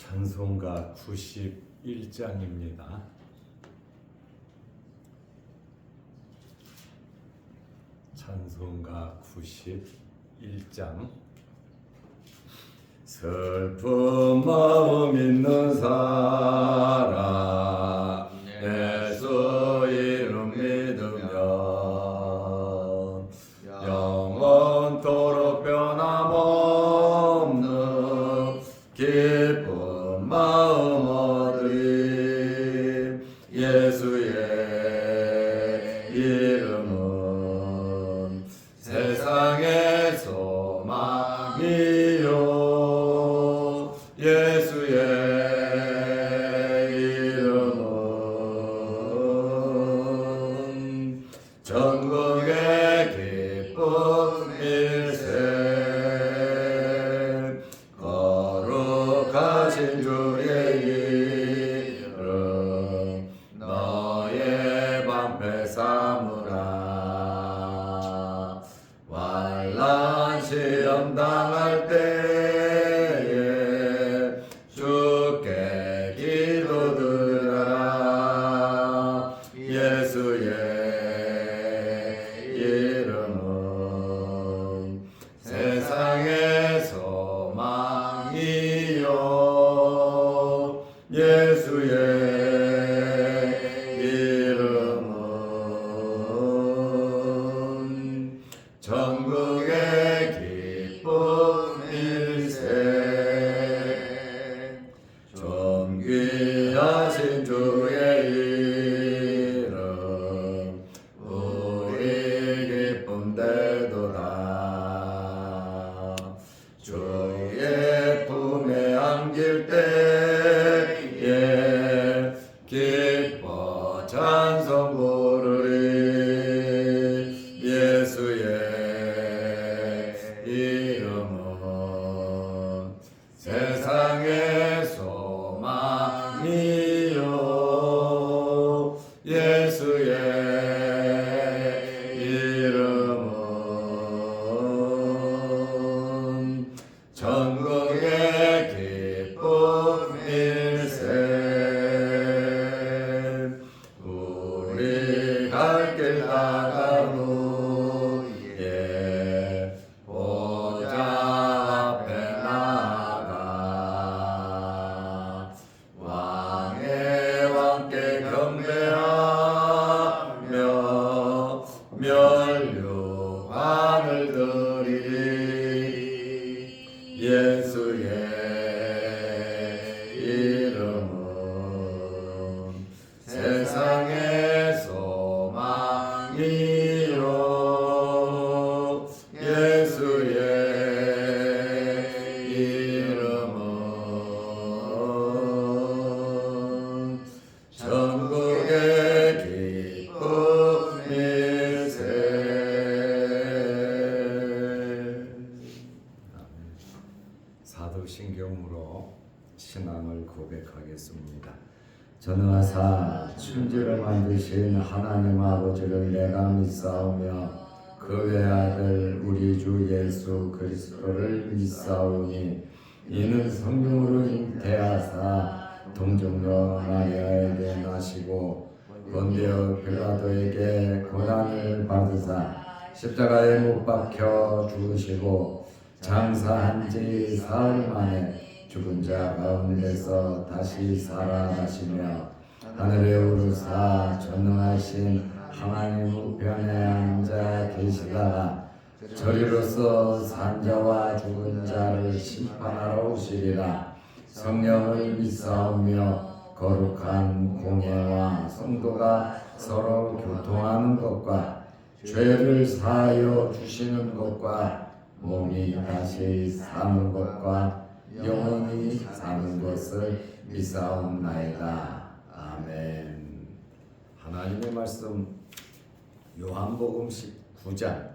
찬송가 91장입니다. 찬송가 91장. 슬픈 마음 있는 사람 예수 이름 믿으면 영원토록 변함없는 기쁜 마음 얻으리. 예수의 이름은 세상의 소망이요, 예수의 이름은 전국의 기쁨일세. 거룩하신 주의 이름 너의 방패 삼으라. 환난 시험 당할 때에 주께 기도드려라. 예수의 이름은 세상의 소망이요, 예수의 이름은 전국의 기쁨일세. 존귀하신 주의 이름 우리 기쁨되도다. 주의 품에 안길 때에 기뻐 찬송 부르리. 예수의 이름은 세상의 소망이요, 예수의 이름은 전국의 기쁨일세. 우리 갈 길 나간 후에 보좌 앞에 나가 왕의 왕께 경배하며 면류관을 드리리. 예수의 이름은 세상의 소망이요, 예수의 이름은 전국의 기쁨일세. 사도신경으로 신앙을 고백하겠습니다. 전능하사 천지를 만드신 하나님 아버지를 내가 믿사오며 그 외아들 우리 주 예수 그리스도를 믿사오니 이는 성령으로 잉태하사 동정녀 마리아에게 나시고 본디오 빌라도에게 고난을 받으사 십자가에 못 박혀 죽으시고 장사한 지 사흘 만에 죽은 자 가운데서 다시 살아나시며 하늘에 오르사 전능하신 하나님 우편에 앉아 계시다가 저리로서 산자와 죽은 자를 심판하러 오시리라. 성령을 믿사오며 거룩한 공예와 성도가 서로 교통하는 것과 죄를 사하여 주시는 것과 몸이 다시 사는 것과 영원히 사는 것을 믿사옵나이다. 아멘. 하나님의 말씀 요한복음 19장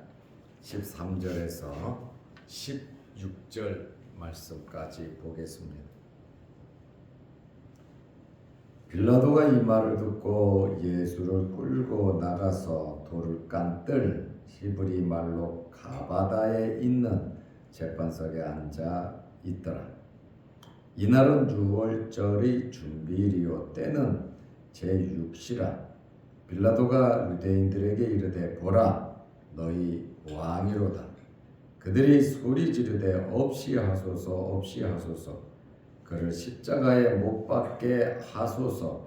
13절에서 16절 말씀까지 보겠습니다. 빌라도가 이 말을 듣고 예수를 끌고 나가서 돌을 깐 뜰 히브리 말로 가바다에 있는 재판석에 앉아 있더라. 이날은 유월절의 준비일이요 때는 제6시라. 빌라도가 유대인들에게 이르되 보라 너희 왕이로다. 그들이 소리 지르되 없이 하소서 없이 하소서 그를 십자가에 못 박게 하소서.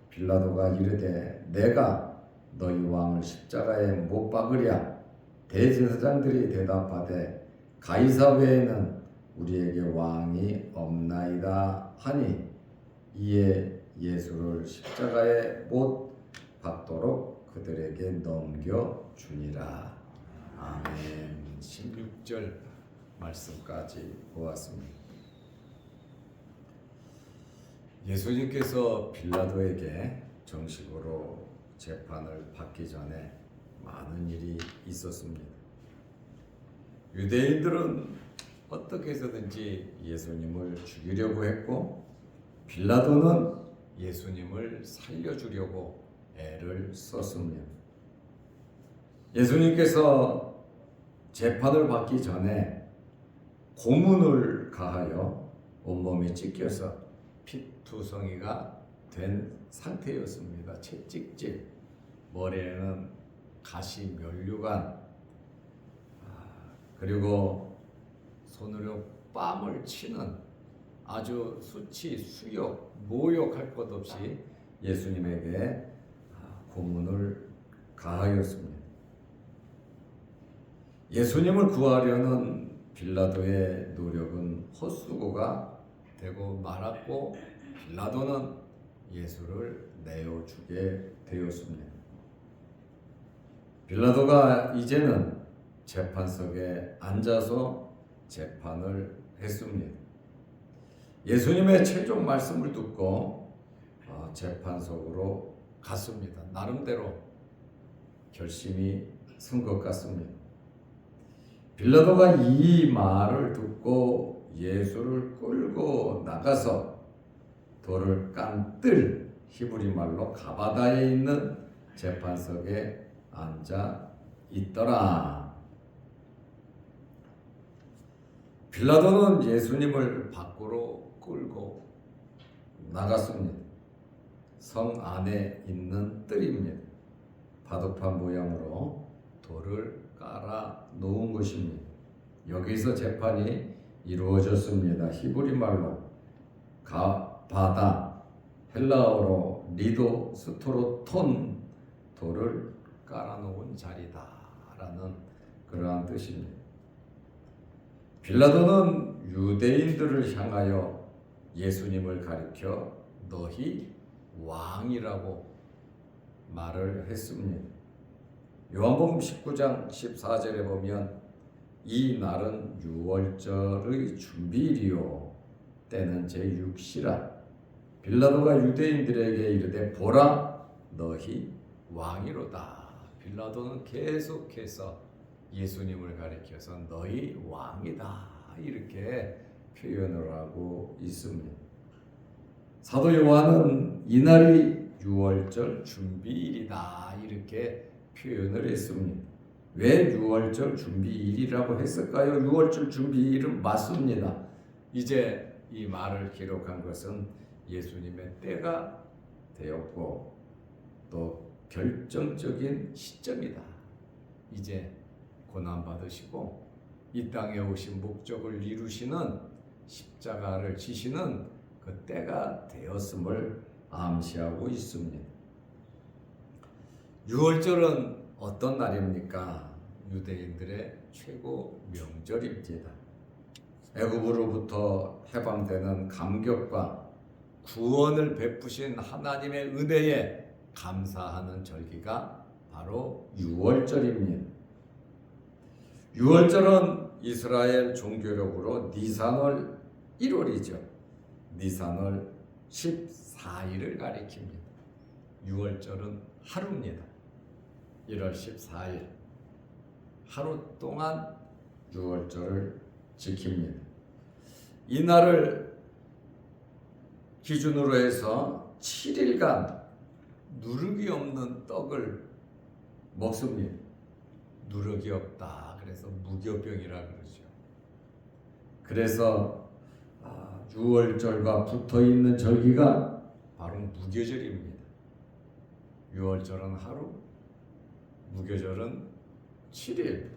빌라도가 이르되 내가 너희 왕을 십자가에 못 박으랴. 대제사장들이 대답하되 가이사 외에는 우리에게 왕이 없나이다 하니 이에 예수를 십자가에 못 박도록 그들에게 넘겨주니라. 아멘. 16절 말씀까지 보았습니다. 예수님께서 빌라도에게 정식으로 재판을 받기 전에 많은 일이 있었습니다. 유대인들은 어떻게 해서든지 예수님을 죽이려고 했고 빌라도는 예수님을 살려주려고 애를 썼습니다. 예수님께서 재판을 받기 전에 고문을 가하여 온몸이 찢겨서 피투성이가 된 상태였습니다. 채찍질, 머리에는 가시 면류관, 그리고 손으로 뺨을 치는 아주 수치, 수욕, 모욕할 것 없이 예수님에게 고문을 가하였습니다. 예수님을 구하려는 빌라도의 노력은 헛수고가 되고 말았고 빌라도는 예수를 내어주게 되었습니다. 빌라도가 이제는 재판석에 앉아서 재판을 했습니다. 예수님의 최종 말씀을 듣고 재판석으로 갔습니다. 나름대로 결심이 쓴 것 같습니다. 빌라도가 이 말을 듣고 예수를 끌고 나가서 돌을 깐 뜰, 히브리 말로 가바다에 있는 재판석에 앉아 있더라. 빌라도는 예수님을 밖으로 끌고 나갔습니다. 성 안에 있는 뜰입니다. 바둑판 모양으로 돌을 깔아 놓은 것입니다. 여기서 재판이 이루어졌습니다. 히브리 말로 가바다, 헬라어로 리도 스토로톤, 돌을 깔아놓은 자리다라는 그러한 뜻입니다. 빌라도는 유대인들을 향하여 예수님을 가리켜 너희 왕이라고 말을 했습니다. 요한복음 19장 14절에 보면 이 날은 유월절의 준비일이요 때는 제6시라. 빌라도가 유대인들에게 이르되 보라 너희 왕이로다. 빌라도는 계속해서 예수님을 가리켜서 너희 왕이다 이렇게 표현을 하고 있습니다. 사도 요한은 이날이 유월절 준비일이다 이렇게 표현을 했습니다. 왜 유월절 준비일이라고 했을까요? 유월절 준비일은 맞습니다. 이제 이 말을 기록한 것은 예수님의 때가 되었고 또 결정적인 시점이다. 이제 고난받으시고 이 땅에 오신 목적을 이루시는 십자가를 지시는 그 때가 되었음을 암시하고 있습니다. 유월절은 어떤 날입니까? 유대인들의 최고 명절입니다. 애굽으로부터 해방되는 감격과 구원을 베푸신 하나님의 은혜에 감사하는 절기가 바로 유월절입니다. 유월절은 이스라엘 종교력으로 니산월 1월이죠. 니산월 14일을 가리킵니다. 유월절은 하루입니다. 1월 14일 하루 동안 유월절을 지킵니다. 이날을 기준으로 해서 7일간 누룩이 없는 떡을 먹습니다. 누룩이 없다. 그래서 무교병이라 그러죠. 그래서 유월절과 붙어 있는 절기가 바로 무교절입니다. 유월절은 하루, 무교절은 7일.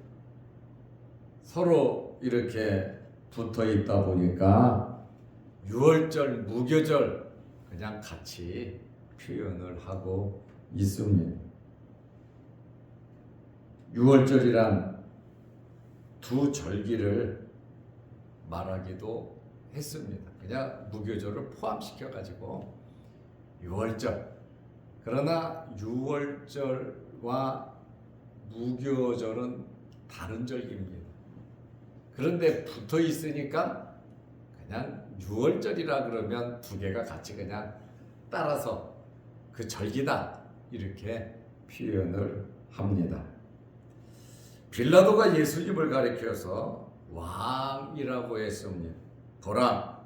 서로 이렇게 붙어 있다 보니까 유월절, 무교절 그냥 같이 표현을 하고 있습니다. 유월절이란 두 절기를 말하기도 했습니다. 그냥 무교절을 포함시켜 가지고 유월절. 그러나 유월절과 무교절은 다른 절기입니다. 그런데 붙어 있으니까 그냥 유월절이라 그러면 두 개가 같이 그냥 따라서 그 절기다 이렇게 표현을 합니다. 빌라도가 예수님을 가리켜서 왕이라고 했습니다. 보라,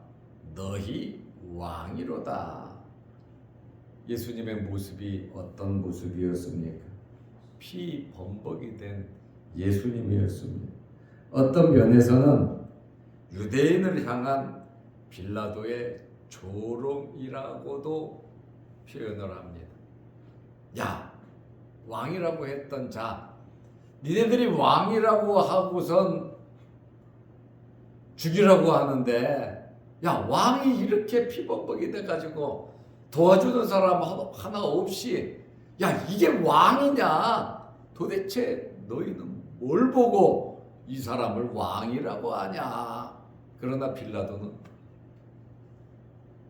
너희 왕이로다. 예수님의 모습이 어떤 모습이었습니까? 피범벅이 된 예수님이었습니다. 어떤 면에서는 유대인을 향한 빌라도의 조롱이라고도 표현을 합니다. 야, 왕이라고 했던 자, 니네들이 왕이라고 하고선 죽이라고 하는데, 야, 왕이 이렇게 피범벅이 돼가지고 도와주는 사람 하나 없이, 야, 이게 왕이냐? 도대체 너희는 뭘 보고 이 사람을 왕이라고 하냐? 그러나 빌라도는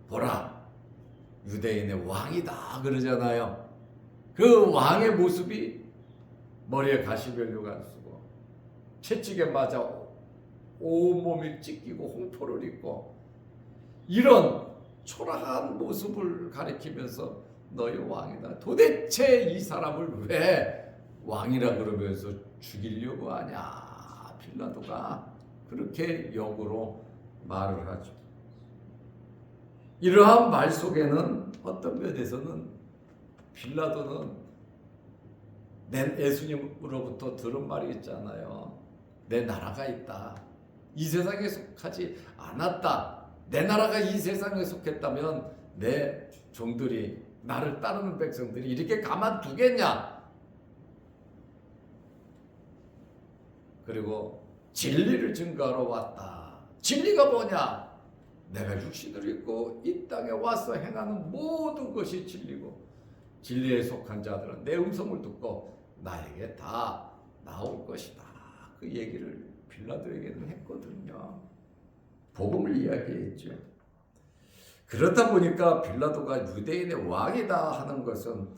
보라, 유대인의 왕이다 그러잖아요. 그 왕의 모습이 머리에 가시별류가 안 쓰고 채찍에 맞아 온몸이 찢기고 홍포를 입고 이런 초라한 모습을 가리키면서 너희 왕이다. 도대체 이 사람을 왜 왕이라 그러면서 죽이려고 하냐? 빌라도가 그렇게 역으로 말을 하죠. 이러한 말 속에는 어떤 면에서는 빌라도는 예수님으로부터 들은 말이 있잖아요. 내 나라가 있다. 이 세상에 속하지 않았다. 내 나라가 이 세상에 속했다면 내 종들이, 나를 따르는 백성들이 이렇게 가만두겠냐? 그리고 진리를 증거하러 왔다. 진리가 뭐냐? 내가 육신을 입고 이 땅에 와서 행하는 모든 것이 진리고, 진리에 속한 자들은 내 음성을 듣고 나에게 다 나올 것이다. 그 얘기를 빌라도에게는 했거든요. 복음을 이야기했죠. 그렇다 보니까 빌라도가 유대인의 왕이다 하는 것은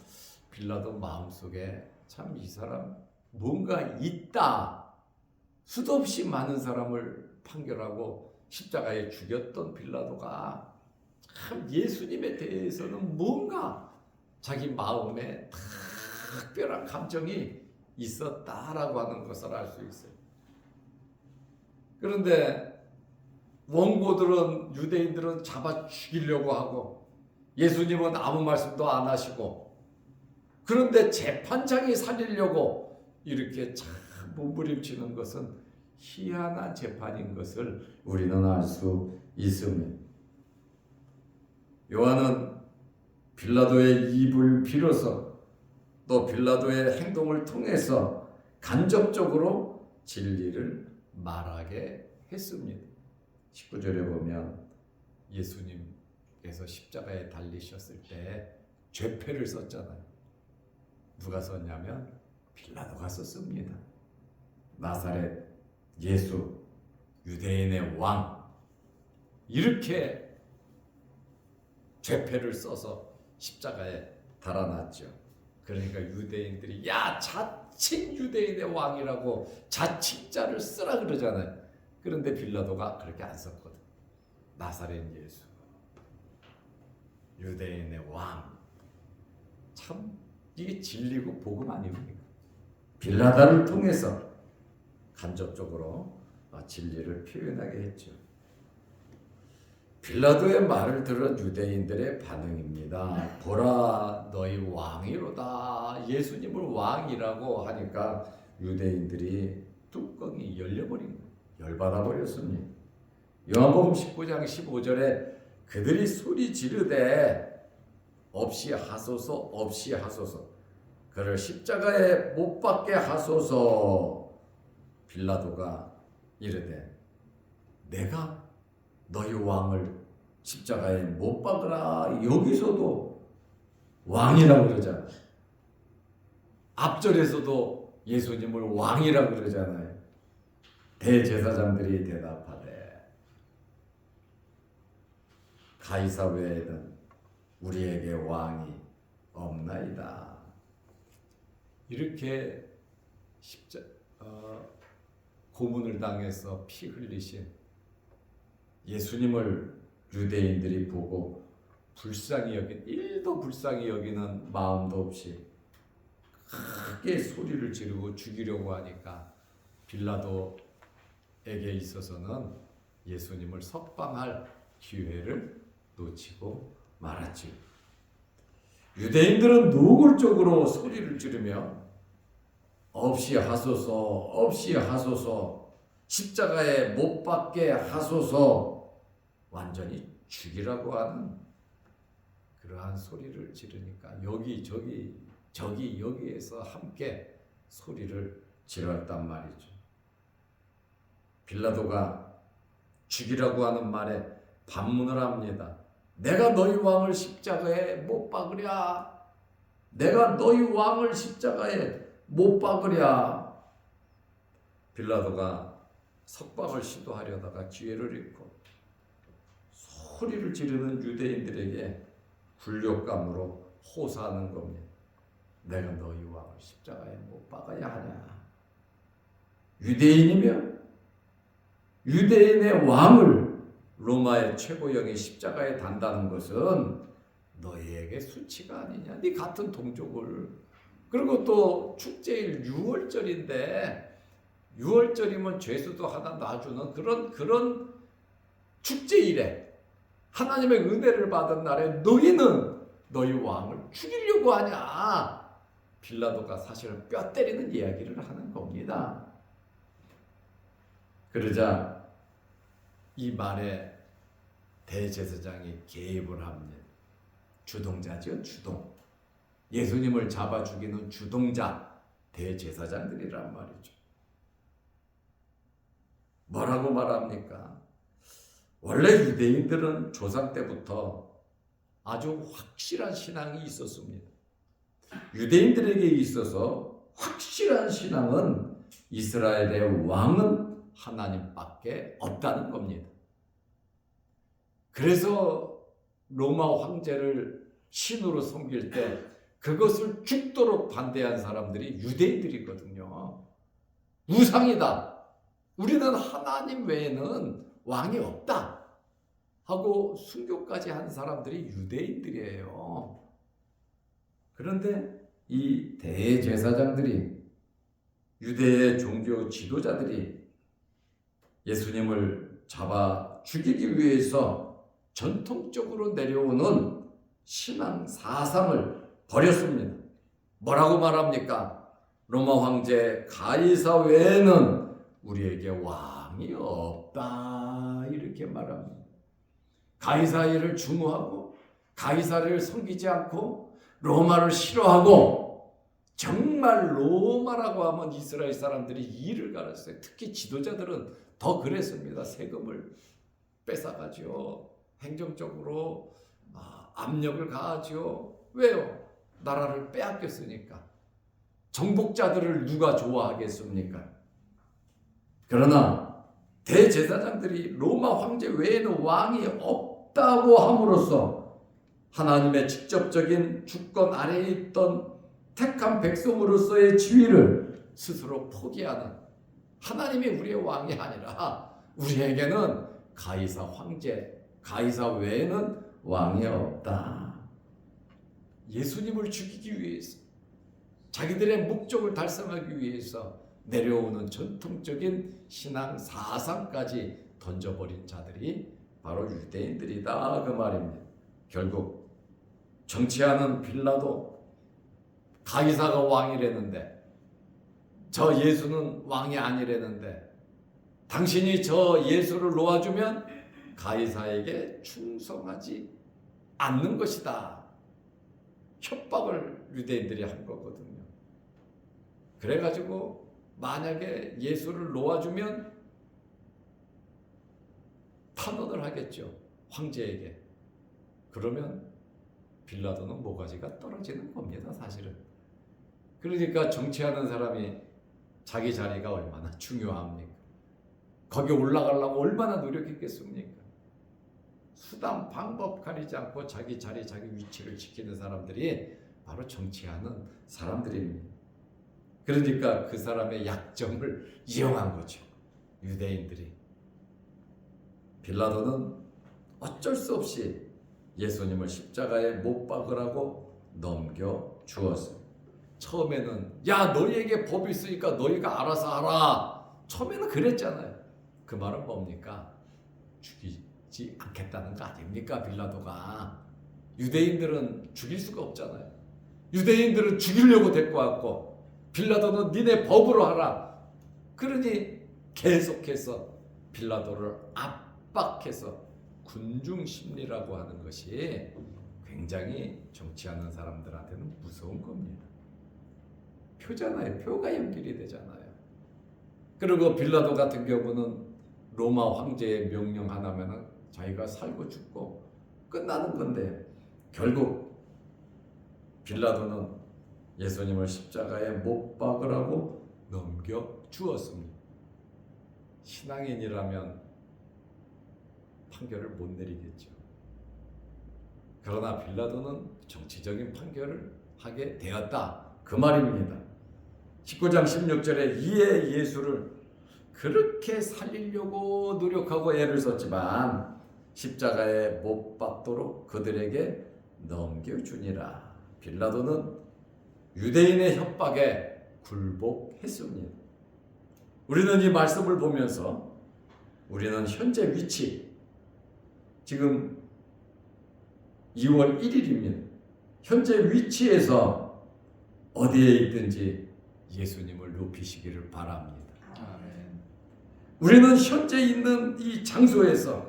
빌라도 마음속에 참 이 사람 뭔가 있다. 수도 없이 많은 사람을 판결하고 십자가에 죽였던 빌라도가 참 예수님에 대해서는 뭔가 자기 마음에 특별한 감정이 있었다라고 하는 것을 알 수 있어요. 그런데 원고들은, 유대인들은 잡아 죽이려고 하고 예수님은 아무 말씀도 안 하시고, 그런데 재판장이 살리려고 이렇게 참 몸부림치는 것은 희한한 재판인 것을 우리는 알 수 있습니다. 요한은 빌라도의 입을 빌어서 또 빌라도의 행동을 통해서 간접적으로 진리를 말하게 했습니다. 19절에 보면 예수님께서 십자가에 달리셨을 때 죄패를 썼잖아요. 누가 썼냐면 빌라도가 썼습니다. 나사렛 예수, 유대인의 왕, 이렇게 죄패를 써서 십자가에 달아놨죠. 그러니까 유대인들이 야, 자칭 유대인의 왕이라고 자칭자를 쓰라 그러잖아요. 그런데 빌라도가 그렇게 안 썼거든. 나사렛 예수, 유대인의 왕. 참 이게 진리고 복음 아닙니까? 빌라도를 통해서 간접적으로 진리를 표현하게 했죠. 빌라도의 말을 들은 유대인들의 반응입니다. 보라, 너희 왕이로다. 예수님을 왕이라고 하니까 유대인들이 뚜껑이 열려버린 거예요. 열받아 버렸습니다. 요한복음 19장 15절에 그들이 소리 지르되 없이 하소서 없이 하소서 그를 십자가에 못 박게 하소서. 빌라도가 이르되 내가 너희 왕을 십자가에 못 박으라. 여기서도 왕이라고 그러잖아요. 앞절에서도 예수님을 왕이라고 그러잖아요. 대제사장들이 대답하되 가이사 외에는 우리에게 왕이 없나이다. 이렇게 고문을 당해서 피 흘리신 예수님을 유대인들이 보고 일도 불쌍히 여기는 마음도 없이 크게 소리를 지르고 죽이려고 하니까 빌라도에게 있어서는 예수님을 석방할 기회를 놓치고 말았지. 유대인들은 노골적으로 소리를 지르며 없이 하소서 없이 하소서 십자가에 못 박게 하소서 완전히 죽이라고 하는 그러한 소리를 지르니까 저기 여기에서 함께 소리를 지렀단 말이죠. 빌라도가 죽이라고 하는 말에 반문을 합니다. 내가 너희 왕을 십자가에 못 박으랴. 내가 너희 왕을 십자가에 못 박으랴. 빌라도가 석방을 시도하려다가 기회를 잃고 소리를 지르는 유대인들에게 굴욕감으로 호소하는 겁니다. 내가 너희 왕을 십자가에 못 박아야 하냐. 유대인이며 유대인의 왕을 로마의 최고령이 십자가에 단다는 것은 너희에게 수치가 아니냐. 네 같은 동족을. 그리고 또 축제일 6월절인데 6월절이면 죄수도 하나 놔주는 그런 축제일에 하나님의 은혜를 받은 날에 너희는 너희 왕을 죽이려고 하냐. 빌라도가 사실 뼈 때리는 이야기를 하는 겁니다. 그러자 이 말에 대제사장이 개입을 합니다. 주동자죠, 주동. 예수님을 잡아 죽이는 주동자 대제사장들이란 말이죠. 뭐라고 말합니까? 원래 유대인들은 조상 때부터 아주 확실한 신앙이 있었습니다. 유대인들에게 있어서 확실한 신앙은 이스라엘의 왕은 하나님밖에 없다는 겁니다. 그래서 로마 황제를 신으로 섬길 때 그것을 죽도록 반대한 사람들이 유대인들이거든요. 우상이다. 우리는 하나님 외에는 왕이 없다 하고 순교까지 한 사람들이 유대인들이에요. 그런데 이 대제사장들이 유대의 종교 지도자들이 예수님을 잡아 죽이기 위해서 전통적으로 내려오는 신앙 사상을 버렸습니다. 뭐라고 말합니까? 로마 황제 가이사 외에는 우리에게 왕이 없다 이렇게 말합니다. 가이사를 중후하고 가이사를 섬기지 않고 로마를 싫어하고 정말 로마라고 하면 이스라엘 사람들이 이를 갈았어요. 특히 지도자들은 더 그랬습니다. 세금을 뺏어가죠. 행정적으로 압력을 가하죠. 왜요? 나라를 빼앗겼으니까. 정복자들을 누가 좋아하겠습니까? 그러나 대제사장들이 로마 황제 외에는 왕이 없다고 함으로써 하나님의 직접적인 주권 아래에 있던 택한 백성으로서의 지위를 스스로 포기하는, 하나님이 우리의 왕이 아니라 우리에게는 가이사 황제, 가이사 외에는 왕이 없다. 예수님을 죽이기 위해서, 자기들의 목적을 달성하기 위해서 내려오는 전통적인 신앙 사상까지 던져버린 자들이 바로 유대인들이다 그 말입니다. 결국 정치하는 빌라도 가이사가 왕이랬는데 저 예수는 왕이 아니랬는데 당신이 저 예수를 놓아주면 가이사에게 충성하지 않는 것이다. 협박을 유대인들이 한 거거든요. 그래가지고 만약에 예수를 놓아주면 탄원을 하겠죠. 황제에게. 그러면 빌라도는 모가지가 떨어지는 겁니다. 사실은. 그러니까 정치하는 사람이 자기 자리가 얼마나 중요합니까? 거기 올라가려고 얼마나 노력했겠습니까? 수단 방법 가리지 않고 자기 자리 자기 위치를 지키는 사람들이 바로 정치하는 사람들입니다. 그러니까 그 사람의 약점을 이용한 거죠. 유대인들이. 빌라도는 어쩔 수 없이 예수님을 십자가에 못 박으라고 넘겨 주었어요. 처음에는 야 너희에게 법이 있으니까 너희가 알아서 하라. 처음에는 그랬잖아요. 그 말은 뭡니까? 죽이지 않겠다는 거 아닙니까? 빌라도가. 유대인들은 죽일 수가 없잖아요. 유대인들은 죽이려고 데리고 왔고 빌라도는 니네 법으로 하라. 그러니 계속해서 빌라도를 압박해서 군중심리라고 하는 것이 굉장히 정치하는 사람들한테는 무서운 겁니다. 표잖아요. 표가 연결이 되잖아요. 그리고 빌라도 같은 경우는 로마 황제의 명령 하나면은 자기가 살고 죽고 끝나는 건데 결국 빌라도는 예수님을 십자가에 못 박으라고 넘겨 주었습니다. 신앙인이라면 판결을 못 내리겠죠. 그러나 빌라도는 정치적인 판결을 하게 되었다. 그 말입니다. 19장 16절에 이에 예수를 그렇게 살리려고 노력하고 애를 썼지만 십자가에 못 박도록 그들에게 넘겨주니라. 빌라도는 유대인의 협박에 굴복했습니다. 우리는 이 말씀을 보면서 우리는 현재 위치, 지금 2월 1일입니다. 현재 위치에서 어디에 있든지 예수님을 높이시기를 바랍니다. 아멘. 우리는 현재 있는 이 장소에서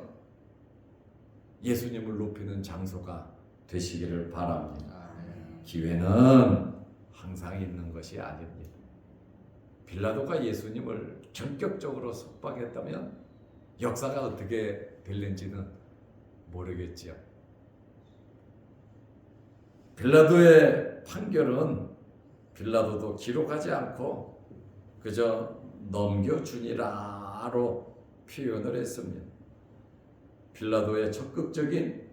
예수님을 높이는 장소가 되시기를 바랍니다. 아멘. 기회는 항상 있는 것이 아닙니다. 빌라도가 예수님을 전격적으로 속박했다면 역사가 어떻게 될는지는 모르겠지요. 빌라도의 판결은 빌라도도 기록하지 않고 그저 넘겨주니라로 표현을 했습니다. 빌라도의 적극적인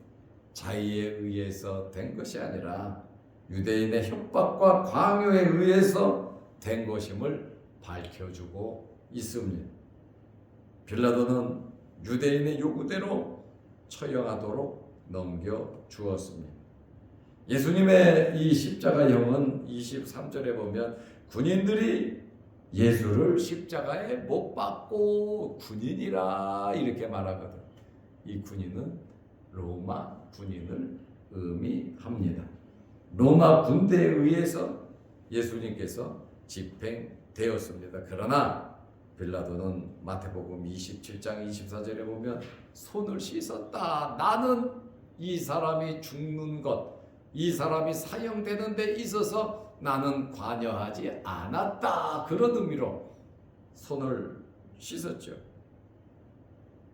자의에 의해서 된 것이 아니라 유대인의 협박과 강요에 의해서 된 것임을 밝혀주고 있습니다. 빌라도는 유대인의 요구대로 처형하도록 넘겨주었습니다. 예수님의 이 십자가형은 23절에 보면 군인들이 예수를 십자가에 못 박고 군인이라 이렇게 말하거든. 이 군인은 로마 군인을 의미합니다. 로마 군대에 의해서 예수님께서 집행되었습니다. 그러나 빌라도는 마태복음 27장 24절에 보면 손을 씻었다. 나는 이 사람이 죽는 것, 이 사람이 사형되는 데 있어서 나는 관여하지 않았다. 그런 의미로 손을 씻었죠.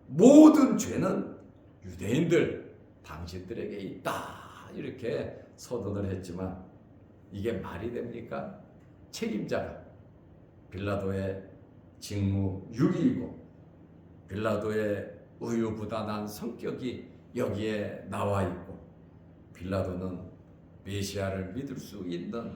모든 죄는 유대인들, 당신들에게 있다. 이렇게 서론을 했지만 이게 말이 됩니까? 책임자가 빌라도의 직무유기이고 빌라도의 우유부단한 성격이 여기에 나와 있고 빌라도는 메시아를 믿을 수 있는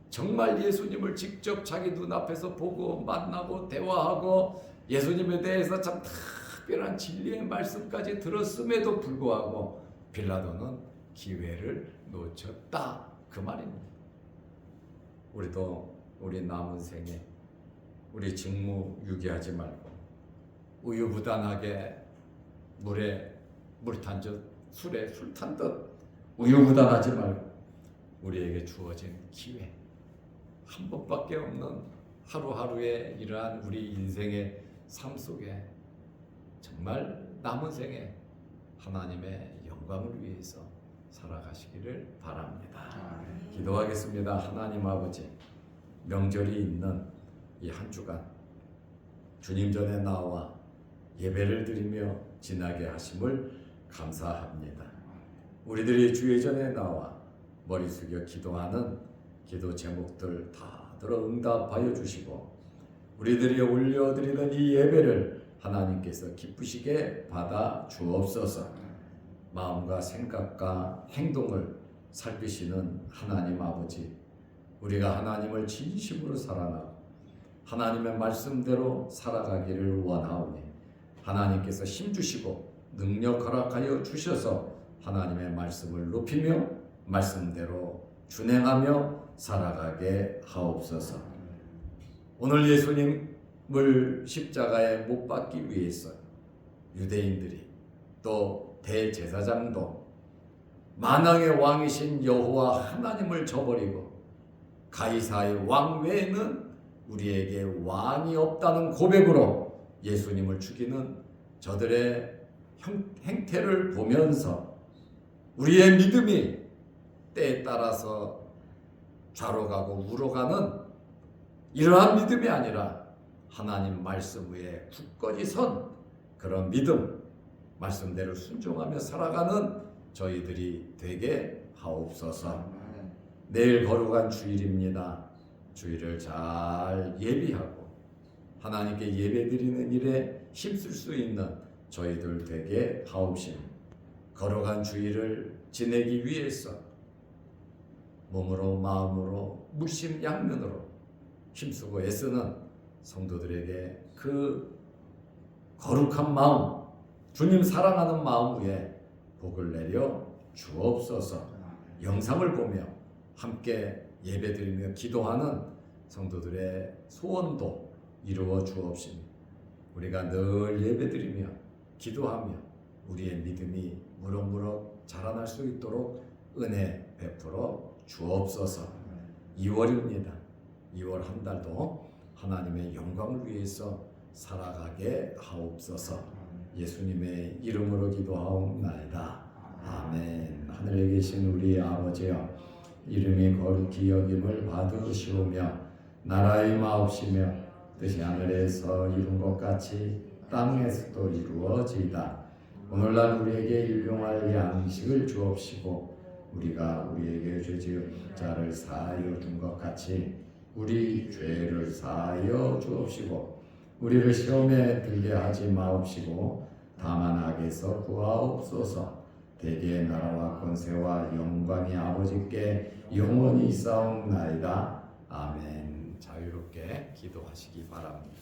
정말 예수님을 직접 자기 눈앞에서 보고 만나고 대화하고 예수님에 대해서 참 특별한 진리의 말씀까지 들었음에도 불구하고 빌라도는 기회를 놓쳤다. 그 말입니다. 우리도 우리 남은 생에 우리 직무 유기하지 말고 우유부단하게 물에 물 탄 듯 술에 술 탄 듯 우유부단하지 말고 우리에게 주어진 기회 한 번밖에 없는 하루하루의 이러한 우리 인생의 삶 속에 정말 남은 생에 하나님의 영광을 위해서 살아가시기를 바랍니다. 기도하겠습니다. 하나님 아버지, 명절이 있는 이 한 주간 주님 전에 나와 예배를 드리며 지나게 하심을 감사합니다. 우리들이 주의 전에 나와 머리 숙여 기도하는 기도 제목들 다 들어 응답하여 주시고 우리들이 올려드리는 이 예배를 하나님께서 기쁘시게 받아 주옵소서. 마음과 생각과 행동을 살피시는 하나님 아버지, 우리가 하나님을 진심으로 사랑하고 하나님의 말씀대로 살아가기를 원하오니 하나님께서 힘주시고 능력 허락하여 주셔서 하나님의 말씀을 높이며 말씀대로 준행하며 살아가게 하옵소서. 오늘 예수님을 십자가에 못 박기 위해서 유대인들이 또 대제사장도 만왕의 왕이신 여호와 하나님을 저버리고 가이사의 왕 외에는 우리에게 왕이 없다는 고백으로 예수님을 죽이는 저들의 행태를 보면서 우리의 믿음이 때에 따라서 좌로 가고 우로 가는 이러한 믿음이 아니라 하나님 말씀 위에 굳건히 선 그런 믿음, 말씀대로 순종하며 살아가는 저희들이 되게 하옵소서. 내일 거룩한 주일입니다. 주일을 잘 예비하고 하나님께 예배드리는 일에 힘쓸 수 있는 저희들 되게 하옵시며 거룩한 주일을 지내기 위해서 몸으로 마음으로 물심양면으로 힘쓰고 애쓰는 성도들에게 그 거룩한 마음, 주님 사랑하는 마음 위에 복을 내려 주옵소서. 영상을 보며 함께 예배드리며 기도하는 성도들의 소원도 이루어 주옵시며 우리가 늘 예배드리며 기도하며 우리의 믿음이 무럭무럭 자라날 수 있도록 은혜 베풀어 주옵소서. 2월입니다. 2월 한 달도 하나님의 영광을 위해서 살아가게 하옵소서. 예수님의 이름으로 기도하옵나이다. 아멘. 하늘에 계신 우리 아버지여, 이름이 거룩히 여김을 받으시오며 나라의 마옵시며 뜻이 하늘에서 이룬 것 같이 땅에서도 이루어지이다. 오늘날 우리에게 일용할 양식을 주옵시고 우리가 우리에게 죄 지은 자를 사하여 준 것 같이 우리 죄를 사하여 주옵시고 우리를 시험에 들게 하지 마옵시고 다만 악에서 구하옵소서. 대개의 나라와 권세와 영광이 아버지께 영원히 있사옵나이다. 아멘. 자유롭게 기도하시기 바랍니다.